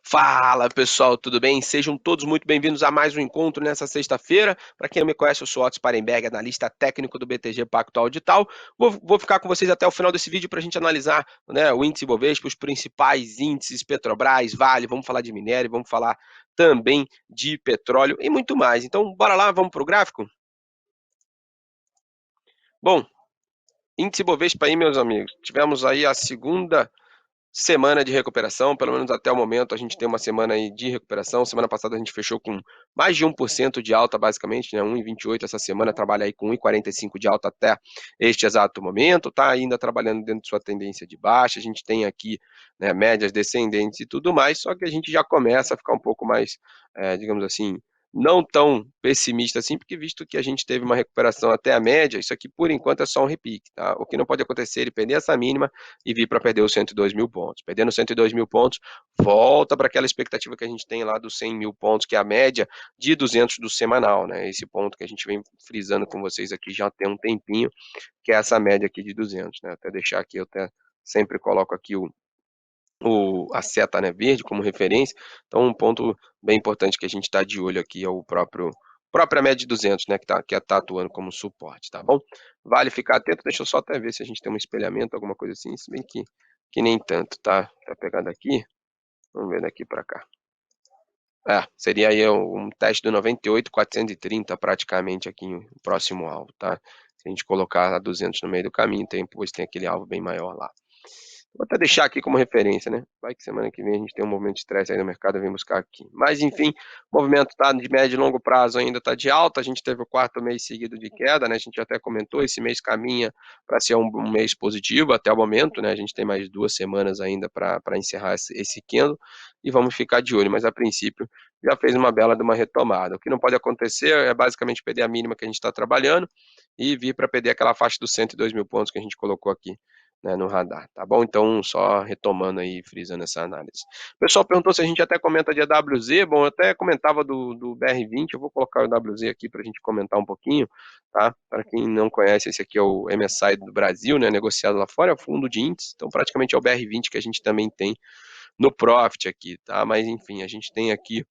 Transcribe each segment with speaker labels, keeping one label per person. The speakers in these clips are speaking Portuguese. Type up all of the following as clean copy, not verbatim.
Speaker 1: Fala pessoal, tudo bem? Sejam todos muito bem-vindos a mais um encontro nessa sexta-feira. Para quem não me conhece, eu sou Otto Sparenberg, analista técnico do BTG Pactual Digital. Vou ficar com vocês até o final desse vídeo para a gente analisar, né, o índice Bovespa, os principais índices, Petrobras, Vale, vamos falar de minério, vamos falar também de petróleo e muito mais. Então, bora lá, vamos para o gráfico? Bom, índice Bovespa aí, meus amigos, tivemos aí a segunda semana de recuperação, pelo menos até o momento a gente tem uma semana aí de recuperação. Semana passada a gente fechou com mais de 1% de alta, basicamente, né? 1,28 essa semana, trabalha aí com 1,45 de alta até este exato momento, tá ainda trabalhando dentro de sua tendência de baixa. A gente tem aqui, né, médias descendentes e tudo mais, só que a gente já começa a ficar um pouco mais, digamos assim, não tão pessimista assim, porque visto que a gente teve uma recuperação até a média, isso aqui por enquanto é só um repique, tá? O que não pode acontecer é ele perder essa mínima e vir para perder os 102 mil pontos. Perdendo 102 mil pontos, volta para aquela expectativa que a gente tem lá dos 100 mil pontos, que é a média de 200 do semanal, né? Esse ponto que a gente vem frisando com vocês aqui já tem um tempinho, que é essa média aqui de 200, né? Até deixar aqui, eu até sempre coloco aqui a seta, né, verde como referência. Então um ponto bem importante que a gente está de olho aqui é o própria média de 200, né, que tá atuando como suporte, tá bom? Vale ficar atento, deixa eu só até ver se a gente tem um espelhamento, alguma coisa assim, se bem que nem tanto, tá? Tá pegando aqui, vamos ver daqui para cá. Seria aí um teste do 98,430 praticamente aqui o próximo alvo, tá? Se a gente colocar a 200 no meio do caminho, depois tem aquele alvo bem maior lá. Vou até deixar aqui como referência, né? Vai que semana que vem a gente tem um momento de estresse aí no mercado, vem buscar aqui. Mas enfim, o movimento tá de médio e longo prazo ainda está de alta. A gente teve o quarto mês seguido de queda, né? A gente até comentou, esse mês caminha para ser um mês positivo até o momento, né? A gente tem mais 2 semanas ainda para encerrar esse candle e vamos ficar de olho, mas a princípio já fez uma bela de uma retomada. O que não pode acontecer é basicamente perder a mínima que a gente está trabalhando e vir para perder aquela faixa dos 102 mil pontos que a gente colocou aqui, né, no radar, tá bom? Então, só retomando aí, frisando essa análise. O pessoal perguntou se a gente até comenta de AWZ. Bom, eu até comentava do BR20, eu vou colocar o AWZ aqui para a gente comentar um pouquinho, tá? Para quem não conhece, esse aqui é o MSCI do Brasil, né, negociado lá fora, é o fundo de índice, então praticamente é o BR20 que a gente também tem no Profit aqui, tá? Mas enfim, a gente tem aqui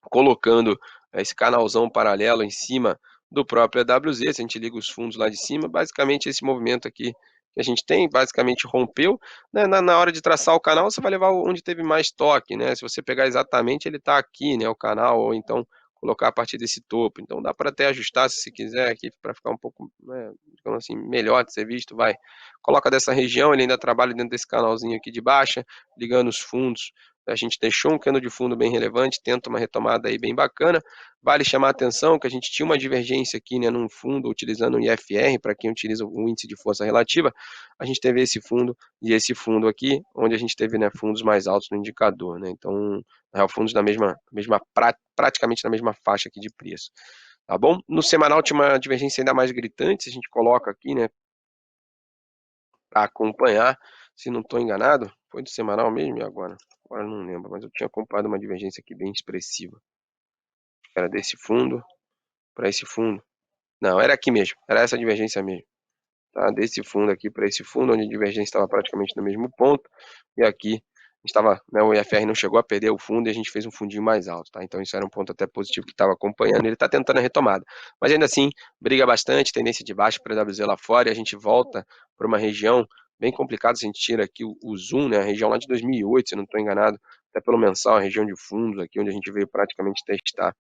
Speaker 1: colocando esse canalzão paralelo em cima do próprio AWZ, se a gente liga os fundos lá de cima, basicamente esse movimento aqui que a gente tem, basicamente rompeu, né? Na hora de traçar o canal, você vai levar onde teve mais toque, né? Se você pegar exatamente, ele está aqui, né? O canal, ou então colocar a partir desse topo. Então dá para até ajustar se quiser aqui para ficar um pouco, né, digamos assim, melhor de ser visto, vai. Coloca dessa região, ele ainda trabalha dentro desse canalzinho aqui de baixa, ligando os fundos. A gente deixou um cano de fundo bem relevante, tenta uma retomada aí bem bacana. Vale chamar a atenção que a gente tinha uma divergência aqui, né, num fundo utilizando o IFR, para quem utiliza o índice de força relativa, a gente teve esse fundo e esse fundo aqui, onde a gente teve, né, fundos mais altos no indicador, né? Então, fundos praticamente na mesma faixa aqui de preço. Tá bom? No semanal tinha uma divergência ainda mais gritante, se a gente coloca aqui, né, para acompanhar, se não estou enganado, foi do semanal mesmo e agora? Agora não lembro, mas eu tinha acompanhado uma divergência aqui bem expressiva. Era desse fundo para esse fundo. Não, era aqui mesmo, era essa divergência mesmo. Tá? Desse fundo aqui para esse fundo, onde a divergência estava praticamente no mesmo ponto, e aqui estava, né, o IFR não chegou a perder o fundo e a gente fez um fundinho mais alto, tá? Então isso era um ponto até positivo que estava acompanhando, ele está tentando a retomada. Mas ainda assim, briga bastante, tendência de baixo para a WZ lá fora, e a gente volta para uma região bem complicada, se a gente tira aqui o zoom, né, a região lá de 2008, se eu não estou enganado, até pelo mensal, a região de fundos aqui, onde a gente veio praticamente testar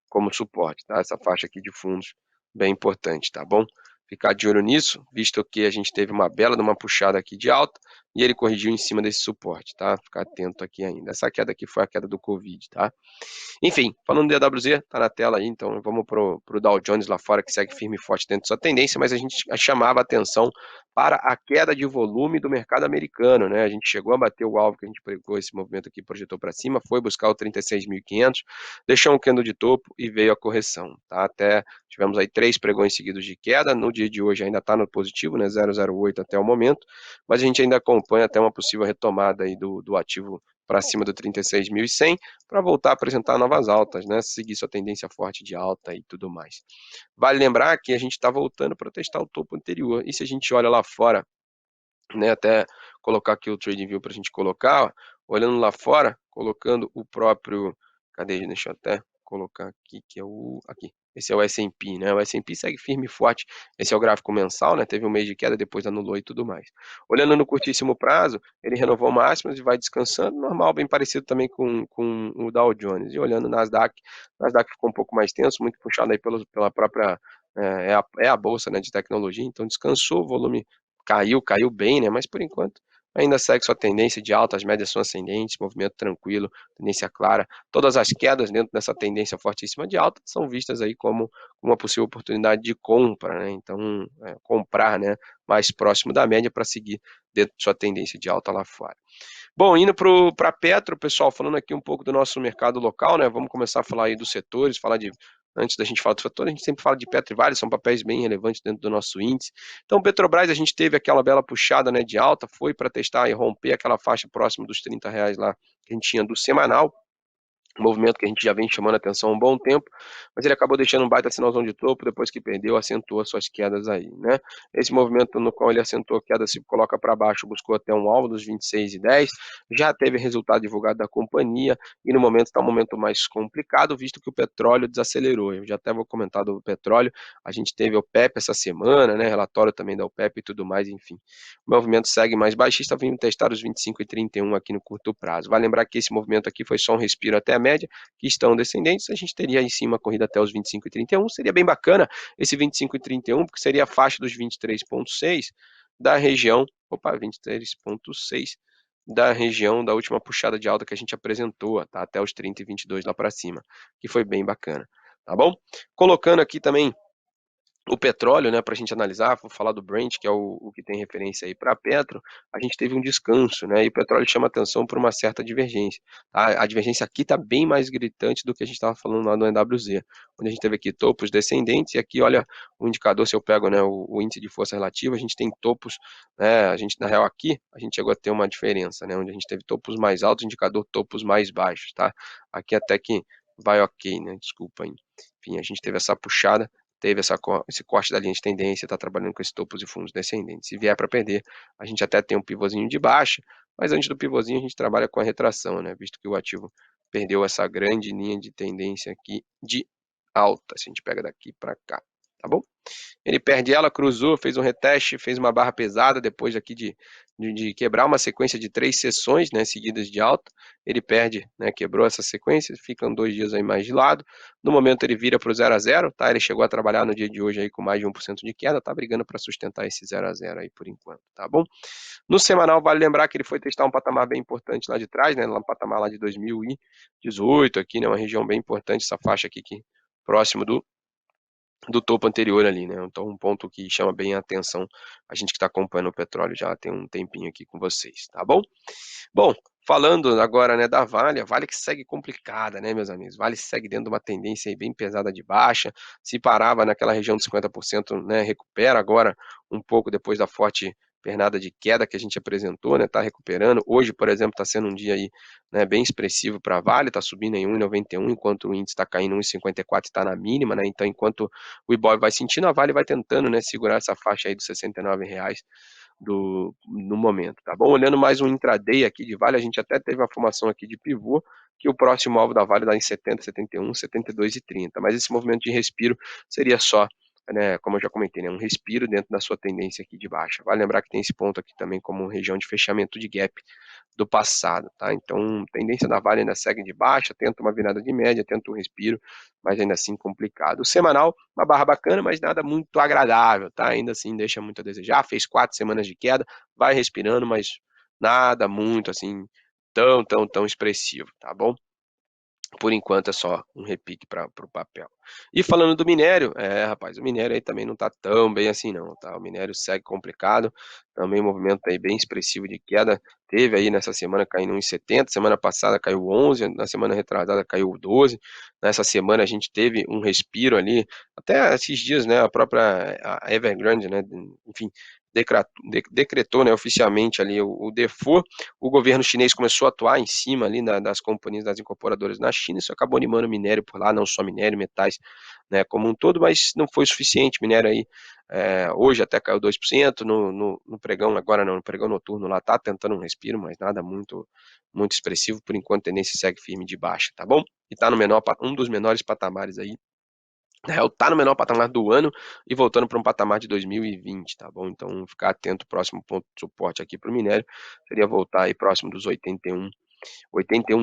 Speaker 1: como suporte, tá? Essa faixa aqui de fundos bem importante, tá bom? Ficar de olho nisso, visto que a gente teve uma bela de uma puxada aqui de alta e ele corrigiu em cima desse suporte, tá? Ficar atento aqui ainda. Essa queda aqui foi a queda do Covid, tá? Enfim, falando do AWZ, tá na tela aí, então vamos pro Dow Jones lá fora, que segue firme e forte dentro da sua tendência, mas a gente chamava atenção para a queda de volume do mercado americano, né? A gente chegou a bater o alvo que a gente pegou, esse movimento aqui projetou para cima, foi buscar o 36.500, deixou um candle de topo e veio a correção, tá? Até tivemos aí 3 pregões seguidos de queda, no dia de hoje ainda está no positivo, né? 0,08 até o momento, mas a gente ainda acompanha até uma possível retomada aí do ativo para cima do 36.100 para voltar a apresentar novas altas, né? Seguir sua tendência forte de alta e tudo mais. Vale lembrar que a gente está voltando para testar o topo anterior. E se a gente olha lá fora, né, até colocar aqui o TradingView para a gente colocar, olhando lá fora, colocando o próprio cadê? Deixa eu até colocar aqui, que é o aqui, esse é o S&P, né, o S&P segue firme e forte, esse é o gráfico mensal, né, teve um mês de queda, depois anulou e tudo mais. Olhando no curtíssimo prazo, ele renovou máximas e vai descansando, normal, bem parecido também com o Dow Jones. E olhando o Nasdaq ficou um pouco mais tenso, muito puxado aí pela própria, é a bolsa, né, de tecnologia, então descansou, o volume caiu bem, né, mas por enquanto ainda segue sua tendência de alta, as médias são ascendentes, movimento tranquilo, tendência clara. Todas as quedas dentro dessa tendência fortíssima de alta são vistas aí como uma possível oportunidade de compra, né, então, comprar, né, mais próximo da média para seguir dentro de sua tendência de alta lá fora. Bom, indo para Petro, pessoal, falando aqui um pouco do nosso mercado local, né? Vamos começar a falar aí dos setores, antes da gente falar do setor, a gente sempre fala de Petro e Vale, são papéis bem relevantes dentro do nosso índice. Então, Petrobras, a gente teve aquela bela puxada, né, de alta, foi para testar e romper aquela faixa próxima dos R$ 30 lá que a gente tinha do semanal, um movimento que a gente já vem chamando a atenção há um bom tempo, mas ele acabou deixando um baita sinalzão de topo, depois que perdeu, acentuou as suas quedas aí, né. Esse movimento no qual ele acentuou a queda, se coloca para baixo, buscou até um alvo dos 26,10, já teve resultado divulgado da companhia, e no momento está um momento mais complicado, visto que o petróleo desacelerou. Eu já até vou comentar do petróleo, a gente teve o OPEP essa semana, né, relatório também da OPEP e tudo mais, enfim. O movimento segue mais baixista, vindo testar os 25,31 aqui no curto prazo. Vai lembrar que esse movimento aqui foi só um respiro até a média, que estão descendentes, a gente teria em cima a corrida até os 25,31, seria bem bacana esse 25,31, porque seria a faixa dos 23,6 da região, 23,6 da região da última puxada de alta que a gente apresentou, tá? Até os 30,22 lá para cima, que foi bem bacana, tá bom? Colocando aqui também o petróleo, né, para a gente analisar, vou falar do Brent, que é o que tem referência aí para Petro, a gente teve um descanso, né, e o petróleo chama atenção por uma certa divergência, tá? A divergência aqui está bem mais gritante do que a gente estava falando lá no EWZ, onde a gente teve aqui topos descendentes, e aqui, olha, o indicador, se eu pego, né, o índice de força relativa, a gente tem topos, né, a gente, na real, aqui, a gente chegou a ter uma diferença, né, onde a gente teve topos mais altos, indicador topos mais baixos, tá? Aqui até que vai ok, né, desculpa aí. Enfim, a gente teve essa puxada, teve esse corte da linha de tendência, está trabalhando com esses topos e fundos descendentes. Se vier para perder, a gente até tem um pivôzinho de baixa, mas antes do pivôzinho a gente trabalha com a retração, né? Visto que o ativo perdeu essa grande linha de tendência aqui de alta, se a gente pega daqui para cá, tá bom? Ele perde ela, cruzou, fez um reteste, fez uma barra pesada depois aqui de quebrar uma sequência de 3 sessões, né, seguidas de alta. Ele perde, né, quebrou essa sequência, ficam 2 dias aí mais de lado. No momento ele vira para o 0 a 0, tá? Ele chegou a trabalhar no dia de hoje aí com mais de 1% de queda, tá brigando para sustentar esse 0 a 0 aí por enquanto, tá bom? No semanal, vale lembrar que ele foi testar um patamar bem importante lá de trás, né, lá no patamar lá de 2018 aqui, né, uma região bem importante, essa faixa aqui que próximo do topo anterior ali, né, então um ponto que chama bem a atenção, a gente que está acompanhando o petróleo já tem um tempinho aqui com vocês, tá bom? Bom, falando agora, né, da Vale, a Vale que segue complicada, né, meus amigos, Vale segue dentro de uma tendência aí bem pesada de baixa, se parava naquela região dos 50%, né, recupera agora um pouco depois da forte pernada de queda que a gente apresentou, né, tá recuperando. Hoje, por exemplo, está sendo um dia aí, né, bem expressivo para a Vale, está subindo em 1,91, enquanto o índice está caindo em 1,54, está na mínima, né, então enquanto o Ibov vai sentindo, a Vale vai tentando, né, segurar essa faixa aí dos R$ 69 no momento, tá bom? Olhando mais um intraday aqui de Vale, a gente até teve uma formação aqui de pivô, que o próximo alvo da Vale dá em 70, 71, 72 e 30, mas esse movimento de respiro seria só, né, como eu já comentei, né, um respiro dentro da sua tendência aqui de baixa. Vale lembrar que tem esse ponto aqui também como região de fechamento de gap do passado, tá? Então, tendência da Vale ainda segue de baixa, tenta uma virada de média, tenta um respiro, mas ainda assim complicado. O semanal, uma barra bacana, mas nada muito agradável, tá? Ainda assim deixa muito a desejar, fez 4 semanas de queda, vai respirando, mas nada muito assim, tão expressivo, tá bom? Por enquanto é só um repique para o papel. E falando do minério, rapaz, o minério aí também não está tão bem assim não, tá? O minério segue complicado, também um movimento aí bem expressivo de queda, teve aí nessa semana caindo 1,70, semana passada caiu 11, na semana retrasada caiu 12, nessa semana a gente teve um respiro ali, até esses dias, né, a própria a Evergrande, né, enfim, decretou, né, oficialmente ali o default, o governo chinês começou a atuar em cima ali das companhias, das incorporadoras na China, isso acabou animando o minério por lá, não só minério, metais, né, como um todo, mas não foi suficiente, minério aí, hoje até caiu 2%, no pregão agora não, no pregão noturno lá tá tentando um respiro, mas nada muito expressivo, por enquanto a tendência segue firme de baixa, tá bom? E tá no um dos menores patamares aí, na real, tá no menor patamar do ano e voltando para um patamar de 2020, tá bom? Então, ficar atento, o próximo ponto de suporte aqui para o minério seria voltar aí próximo dos 81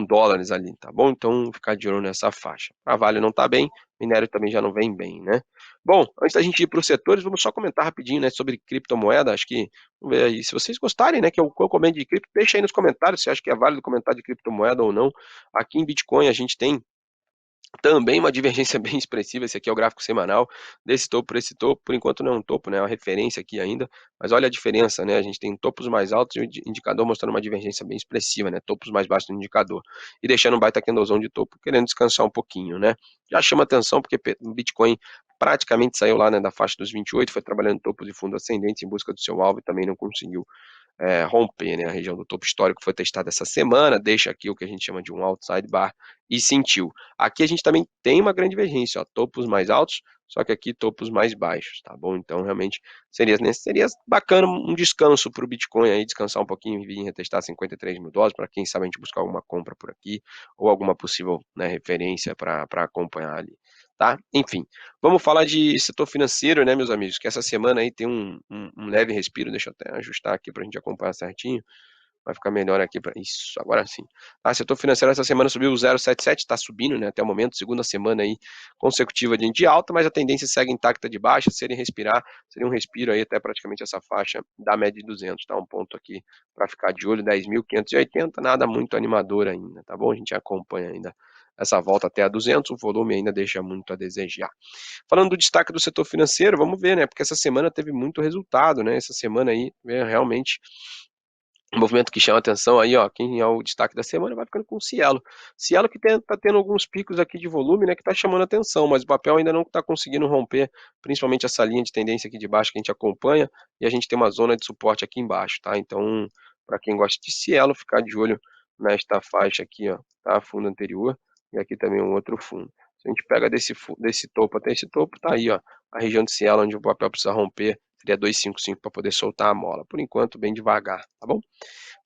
Speaker 1: dólares ali, tá bom? Então, ficar de olho nessa faixa. A Vale não tá bem, minério também já não vem bem, né? Bom, antes da gente ir para os setores, vamos só comentar rapidinho, né, sobre criptomoeda. Acho que, vamos ver aí, se vocês gostarem, né, que eu comente de cripto, deixa aí nos comentários se acha que é válido comentar de criptomoeda ou não. Aqui em Bitcoin a gente tem também uma divergência bem expressiva, esse aqui é o gráfico semanal, desse topo para esse topo, por enquanto não é um topo, né, é uma referência aqui ainda, mas olha a diferença, né, a gente tem topos mais altos e o indicador mostrando uma divergência bem expressiva, né, topos mais baixos no indicador, e deixando um baita candlezão de topo, querendo descansar um pouquinho, né. Já chama atenção porque o Bitcoin praticamente saiu lá, né, da faixa dos 28, foi trabalhando topos e fundo ascendente em busca do seu alvo e também não conseguiu romper, né, a região do topo histórico foi testada essa semana, deixa aqui o que a gente chama de um outside bar e sentiu. Aqui a gente também tem uma grande divergência, ó, topos mais altos, só que aqui topos mais baixos, tá bom? Então realmente seria bacana um descanso para o Bitcoin aí, descansar um pouquinho e vir retestar 53 mil dólares, para quem sabe a gente buscar alguma compra por aqui, ou alguma possível, né, referência para acompanhar ali, tá? Enfim, vamos falar de setor financeiro, né, meus amigos, que essa semana aí tem um leve respiro, deixa eu até ajustar aqui para a gente acompanhar certinho, vai ficar melhor aqui para isso, agora sim. Ah, setor financeiro essa semana subiu 0,77, está subindo, né, até o momento, segunda semana aí consecutiva de alta, mas a tendência segue intacta de baixa, seria um respiro aí até praticamente essa faixa da média de 200, tá? Um ponto aqui para ficar de olho, 10.580, nada muito animador ainda, tá bom? A gente acompanha ainda essa volta até a 200, o volume ainda deixa muito a desejar. Falando do destaque do setor financeiro, vamos ver, né, porque essa semana teve muito resultado, né, essa semana aí, realmente um movimento que chama atenção aí, ó, quem é o destaque da semana vai ficando com o Cielo. Cielo que tá tendo alguns picos aqui de volume, né, que tá chamando atenção, mas o papel ainda não tá conseguindo romper, principalmente essa linha de tendência aqui de baixo que a gente acompanha, e a gente tem uma zona de suporte aqui embaixo, tá? Então, para quem gosta de Cielo, ficar de olho nesta faixa aqui, ó, tá? Fundo anterior, e aqui também um outro fundo. Se a gente pega desse topo até esse topo, tá aí, ó, a região de Cielo, onde o papel precisa romper, seria 255 para poder soltar a mola. Por enquanto, bem devagar, tá bom?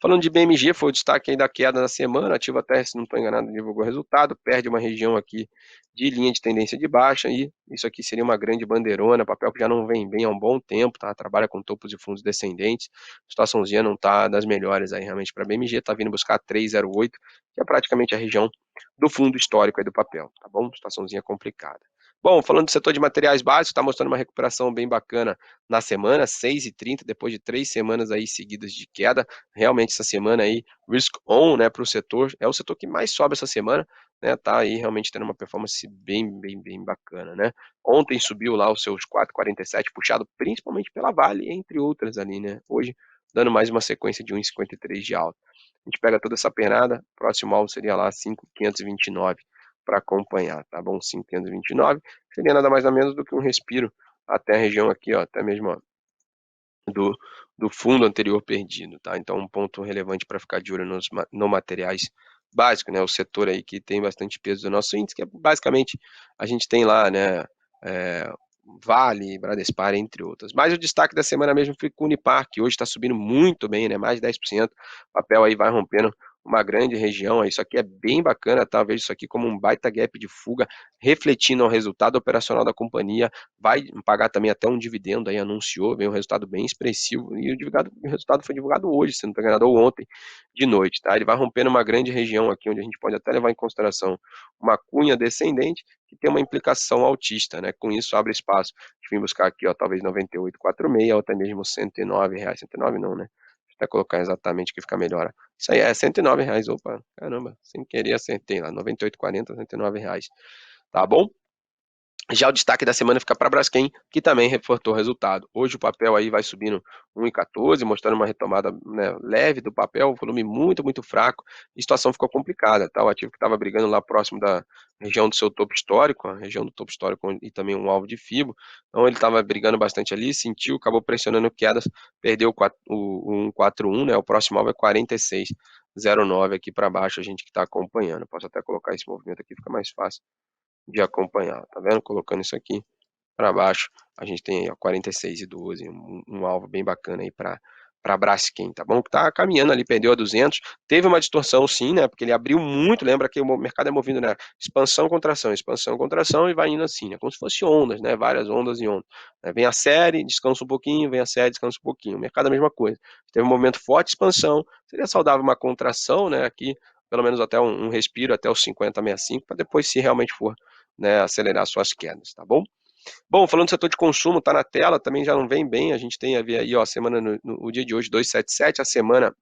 Speaker 1: Falando de BMG, foi o destaque aí da queda na semana, ativo até, se não estou enganado, divulgou o resultado, perde uma região aqui de linha de tendência de baixa, e isso aqui seria uma grande bandeirona, papel que já não vem bem há um bom tempo, tá? Trabalha com topos e fundos descendentes, a situaçãozinha não tá das melhores aí realmente para BMG, tá vindo buscar 308, que é praticamente a região do fundo histórico aí do papel, tá bom? Situaçãozinha complicada. Bom, falando do setor de materiais básicos, está mostrando uma recuperação bem bacana na semana, 6,30, depois de 3 semanas aí seguidas de queda, realmente essa semana aí, risk on, né, para o setor, é o setor que mais sobe essa semana, né, tá aí realmente tendo uma performance bem bacana, né. Ontem subiu lá os seus 4,47, puxado principalmente pela Vale, entre outras ali, né. Hoje, dando mais uma sequência de 1,53 de alta. A gente pega toda essa pernada, próximo alvo seria lá 5.529 para acompanhar, tá bom? 5.529 seria nada mais nada menos do que um respiro até a região aqui, ó, até mesmo, ó, do do fundo anterior perdido, tá. Então um ponto relevante para ficar de olho no materiais básicos, né, o setor aí que tem bastante peso do nosso índice, que é basicamente a gente tem lá, né, eh, Vale, Bradespar, entre outras. Mas o destaque da semana mesmo foi com o Unipar, que hoje está subindo muito bem, né, mais de 10%, o papel aí vai rompendo uma grande região, isso aqui é bem bacana, tá, eu vejo isso aqui como um baita gap de fuga, refletindo ao resultado operacional da companhia, vai pagar também até um dividendo aí, anunciou, veio um resultado bem expressivo, e o resultado foi divulgado hoje, se não estou enganado, ou ontem de noite, tá? Ele vai rompendo uma grande região aqui, onde a gente pode até levar em consideração uma cunha descendente, que tem uma implicação altista, né? Com isso, abre espaço de vir buscar aqui, ó, talvez 98,46 ou até mesmo R$ 109, 109 não, né? Deixa eu até colocar exatamente que fica melhor. Isso aí é R$ 109, opa, caramba, sem querer acertei lá, 98,40, R$ 109, tá bom? Já o destaque da semana fica para a Braskem, que também reportou resultado. Hoje o papel aí vai subindo 1,14, mostrando uma retomada, né, leve do papel, volume muito, muito fraco, e a situação ficou complicada, tá? O ativo que estava brigando lá próximo da região do seu topo histórico, a região do topo histórico e também um alvo de FIBO, então ele estava brigando bastante ali, sentiu, acabou pressionando quedas, perdeu o 141, né? O próximo alvo é 46,09 aqui para baixo, a gente que está acompanhando. Posso até colocar esse movimento aqui, fica mais fácil de acompanhar, tá vendo? Colocando isso aqui para baixo, a gente tem aí, ó, 46,12, um alvo bem bacana aí para Braskem, tá bom? Que tá caminhando ali, perdeu a 200, teve uma distorção sim, né? Porque ele abriu muito, lembra que o mercado é movido, né? Expansão, contração e vai indo assim, né? Como se fosse ondas, né? Várias ondas e ondas. Né? Vem a série, descansa um pouquinho, vem a série, descansa um pouquinho. O mercado é a mesma coisa. Teve um momento forte de expansão, seria saudável uma contração, né? Aqui, pelo menos até um respiro até os 50,65, para depois, se realmente for, né, acelerar suas quedas, tá bom? Bom, falando do setor de consumo, tá na tela, também já não vem bem, a gente tem a ver aí, ó, a semana o dia de hoje 277, a semana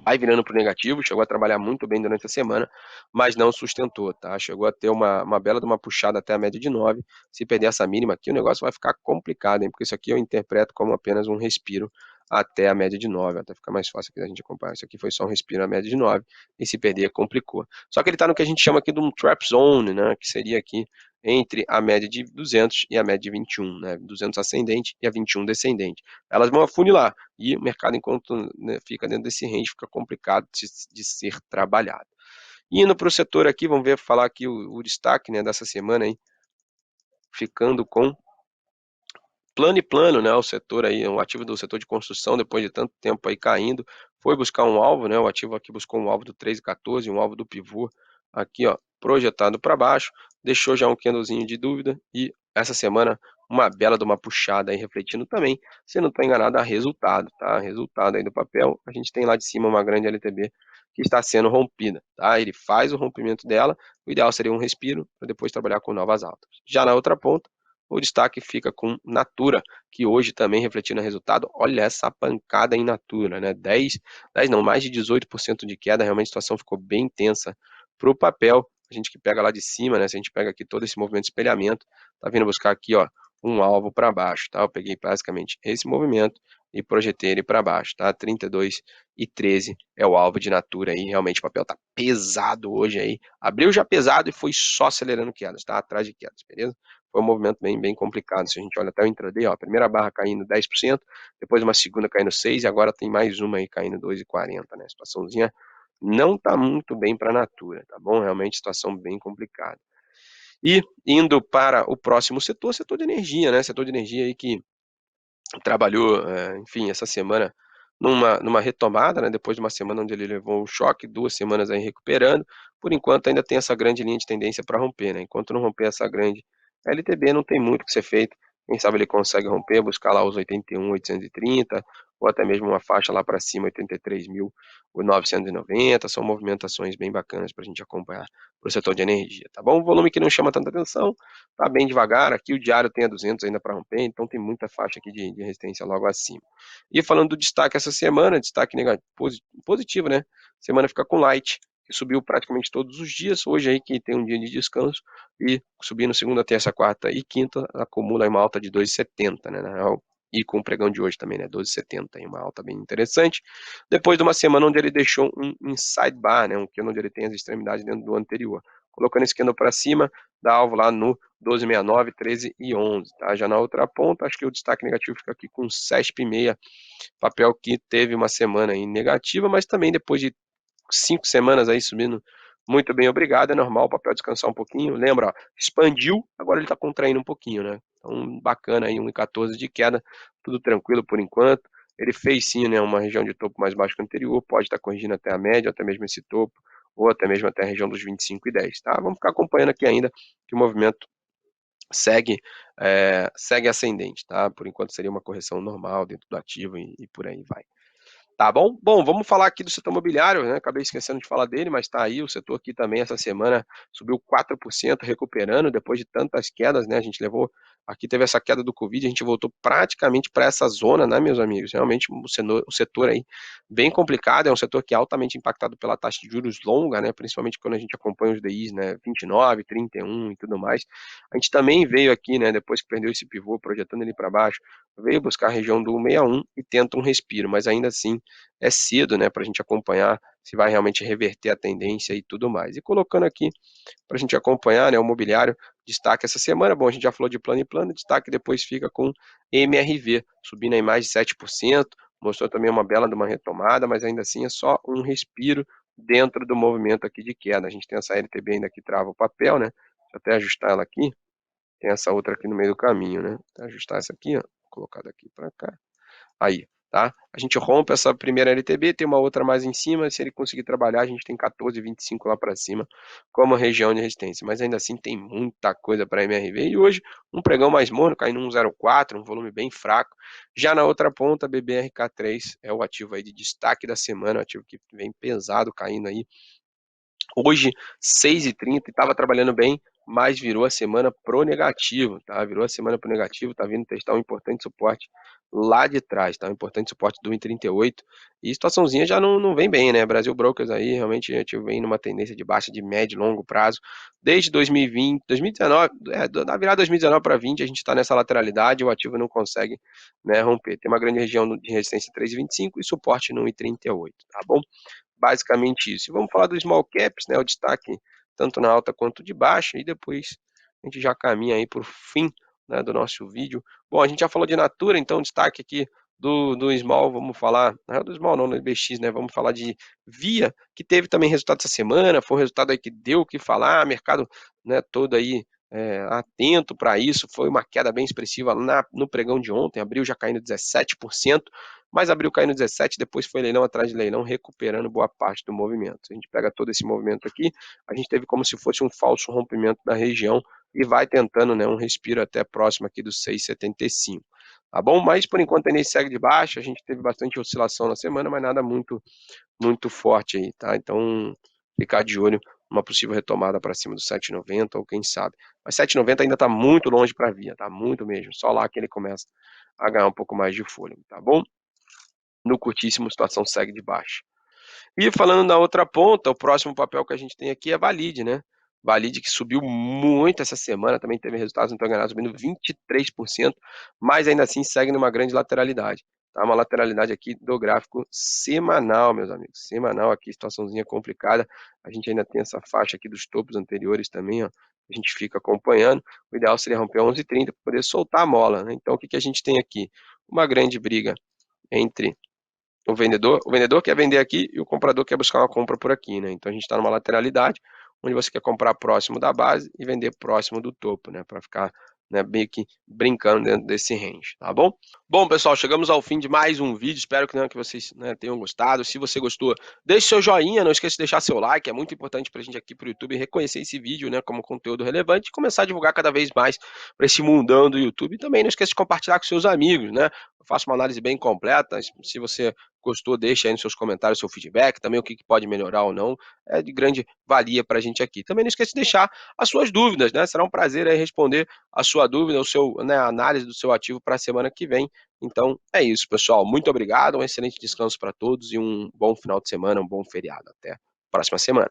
Speaker 1: vai virando para o negativo, chegou a trabalhar muito bem durante a semana, mas não sustentou, tá? Chegou a ter uma bela de uma puxada até a média de 9. Se perder essa mínima aqui, o negócio vai ficar complicado, hein? Porque isso aqui eu interpreto como apenas um respiro até a média de 9, até fica mais fácil aqui da gente acompanhar. Isso aqui foi só um respiro à média de 9, e se perder complicou. Só que ele está no que a gente chama aqui de um trap zone, né? Que seria aqui entre a média de 200 e a média de 21, né? 200 ascendente e a 21 descendente. Elas vão afunilar, e o mercado, enquanto, né, fica dentro desse range, fica complicado de ser trabalhado. Indo para o setor aqui, vamos ver, falar aqui o destaque, né, dessa semana aí, ficando com Plano e Plano, né, o setor aí, um ativo do setor de construção, depois de tanto tempo aí caindo, foi buscar um alvo, né, o ativo aqui buscou um alvo do 3,14, um alvo do pivô, aqui, ó, projetado para baixo, deixou já um candlezinho de dúvida, e essa semana uma bela de uma puxada aí, refletindo também, se não estou enganado, a resultado, tá, resultado aí do papel, a gente tem lá de cima uma grande LTB que está sendo rompida, tá, ele faz o rompimento dela, o ideal seria um respiro, para depois trabalhar com novas altas. Já na outra ponta, o destaque fica com Natura, que hoje também refletindo o resultado. Olha essa pancada em Natura, né? 10 não, mais de 18% de queda, realmente a situação ficou bem tensa para o papel. A gente que pega lá de cima, né? Se a gente pega aqui todo esse movimento de espelhamento, tá vindo buscar aqui, ó, um alvo para baixo, tá? Eu peguei basicamente esse movimento e projetei ele para baixo, tá? 32,13 é o alvo de Natura aí, realmente o papel tá pesado hoje aí. Abriu já pesado e foi só acelerando quedas, tá? Atrás de quedas, beleza? Foi um movimento bem complicado. Se a gente olha até o intraday, ó, a primeira barra caindo 10%, depois uma segunda caindo 6%, e agora tem mais uma aí caindo 2,40, né? A situaçãozinha não está muito bem para a Natura, tá bom? Realmente situação bem complicada. E indo para o próximo setor de energia, né? Setor de energia aí que trabalhou, enfim, essa semana numa retomada, né, depois de uma semana onde ele levou um choque, 2 semanas aí recuperando, por enquanto ainda tem essa grande linha de tendência para romper, né, enquanto não romper essa grande LTB não tem muito o que ser feito, quem sabe ele consegue romper, buscar lá os 81.830, ou até mesmo uma faixa lá para cima, 83.990, são movimentações bem bacanas para a gente acompanhar para o setor de energia, tá bom? O volume que não chama tanta atenção, tá bem devagar, aqui o diário tem a 200 ainda para romper, então tem muita faixa aqui de resistência logo acima. E falando do destaque essa semana, destaque positivo, né? Semana fica com Light, que subiu praticamente todos os dias, hoje aí que tem um dia de descanso, e subindo segunda, terça, quarta e quinta, acumula uma alta de 2,70, né? Na real, e com o pregão de hoje também, né? 12,70, uma alta bem interessante. Depois de uma semana onde ele deixou um sidebar, né? Um candle onde ele tem as extremidades dentro do anterior. Colocando esse candle para cima, dá alvo lá no 12,69, 13 e 11, tá? Já na outra ponta, acho que o destaque negativo fica aqui com 7,6, papel que teve uma semana aí negativa, mas também depois de 5 semanas aí subindo muito bem, obrigado, é normal o papel descansar um pouquinho, lembra, ó, expandiu, agora ele está contraindo um pouquinho, né? Então, bacana aí, 1,14 de queda, tudo tranquilo por enquanto. Ele fez sim, né, uma região de topo mais baixo que o anterior, pode estar corrigindo até a média, até mesmo esse topo, ou até mesmo até a região dos 25,10, tá? Vamos ficar acompanhando aqui ainda que o movimento segue ascendente, tá? Por enquanto seria uma correção normal dentro do ativo e por aí vai. Tá bom? Bom, vamos falar aqui do setor imobiliário, né? Acabei esquecendo de falar dele, mas tá aí, o setor aqui também essa semana subiu 4%, recuperando depois de tantas quedas, né? A gente levou aqui teve essa queda do Covid, a gente voltou praticamente para essa zona, né, meus amigos? Realmente o setor aí bem complicado, é um setor que é altamente impactado pela taxa de juros longa, né, principalmente quando a gente acompanha os DIs, né, 29, 31 e tudo mais. A gente também veio aqui, né, depois que perdeu esse pivô, projetando ele para baixo, veio buscar a região do 61 e tenta um respiro, mas ainda assim é cedo, né, para a gente acompanhar se vai realmente reverter a tendência e tudo mais. E colocando aqui para a gente acompanhar, né, o mobiliário, destaque essa semana, bom, a gente já falou de plano e plano, destaque depois fica com MRV, subindo aí mais de 7%, mostrou também uma bela de uma retomada, mas ainda assim é só um respiro dentro do movimento aqui de queda. A gente tem essa LTB ainda que trava o papel, né, deixa eu até ajustar ela aqui, tem essa outra aqui no meio do caminho, né, vou ajustar essa aqui, ó, colocar daqui para cá, aí, tá? A gente rompe essa primeira LTB, tem uma outra mais em cima, se ele conseguir trabalhar, a gente tem 14,25 lá para cima, como região de resistência, mas ainda assim tem muita coisa para MRV, e hoje um pregão mais morno, caindo 1,04, um volume bem fraco. Já na outra ponta, BBRK3 é o ativo aí de destaque da semana, o ativo que vem pesado, caindo aí hoje, 6,30, estava trabalhando bem, mas virou a semana pro negativo, tá? Virou a semana pro negativo, tá vindo testar um importante suporte lá de trás, tá? Um importante suporte do 1,38. E situaçãozinha já não vem bem, né? Brasil Brokers aí, realmente, a gente vem numa tendência de baixa de médio e longo prazo. Desde 2020, 2019, da virada 2019 para 20, a gente está nessa lateralidade, o ativo não consegue, né, romper. Tem uma grande região de resistência 3,25 e suporte no 1,38, tá bom? Basicamente isso. E vamos falar do small caps, né, o destaque tanto na alta quanto de baixa, e depois a gente já caminha aí para o fim, né, do nosso vídeo. Bom, a gente já falou de Natura, então destaque aqui do small, vamos falar, não é do small não, do IBX, né, vamos falar de Via, que teve também resultado essa semana, foi um resultado aí que deu o que falar, mercado, né, todo aí atento para isso, foi uma queda bem expressiva no pregão de ontem, abriu já caindo 17%, mas abriu caindo 17, depois foi leilão atrás de leilão, recuperando boa parte do movimento. A gente pega todo esse movimento aqui, a gente teve como se fosse um falso rompimento da região e vai tentando, né, um respiro até próximo aqui dos 6,75. Tá bom? Mas por enquanto ele segue de baixa, a gente teve bastante oscilação na semana, mas nada muito forte aí, tá? Então, ficar de olho numa possível retomada para cima do 7,90 ou quem sabe. Mas 7,90 ainda está muito longe para a Via, tá? Muito mesmo. Só lá que ele começa a ganhar um pouco mais de fôlego, tá bom? No curtíssimo, a situação segue de baixa. E falando na outra ponta, o próximo papel que a gente tem aqui é Valid, né? Valid que subiu muito essa semana, também teve resultados, não estou enganado, subindo 23%, mas ainda assim segue numa grande lateralidade. Tá? Uma lateralidade aqui do gráfico semanal, meus amigos. Semanal aqui, situaçãozinha complicada. A gente ainda tem essa faixa aqui dos topos anteriores também, ó. A gente fica acompanhando. O ideal seria romper 11,30 para poder soltar a mola, né? Então, o que a gente tem aqui? Uma grande briga entre o vendedor quer vender aqui e o comprador quer buscar uma compra por aqui, né? Então a gente está numa lateralidade, onde você quer comprar próximo da base e vender próximo do topo, né? Para ficar, né, meio que brincando dentro desse range, tá bom? Bom, pessoal, chegamos ao fim de mais um vídeo. Espero que, né, que vocês, né, tenham gostado. Se você gostou, deixe seu joinha, não esqueça de deixar seu like, é muito importante para a gente aqui para o YouTube reconhecer esse vídeo, né, como conteúdo relevante e começar a divulgar cada vez mais para esse mundão do YouTube. E também não esqueça de compartilhar com seus amigos, né? Eu faço uma análise bem completa. Se você gostou, deixa aí nos seus comentários seu feedback, também o que pode melhorar ou não, é de grande valia para a gente aqui. Também não esqueça de deixar as suas dúvidas, né? Será um prazer aí responder a sua dúvida, né, a análise do seu ativo para a semana que vem. Então é isso, pessoal. Muito obrigado, um excelente descanso para todos e um bom final de semana, um bom feriado. Até a próxima semana.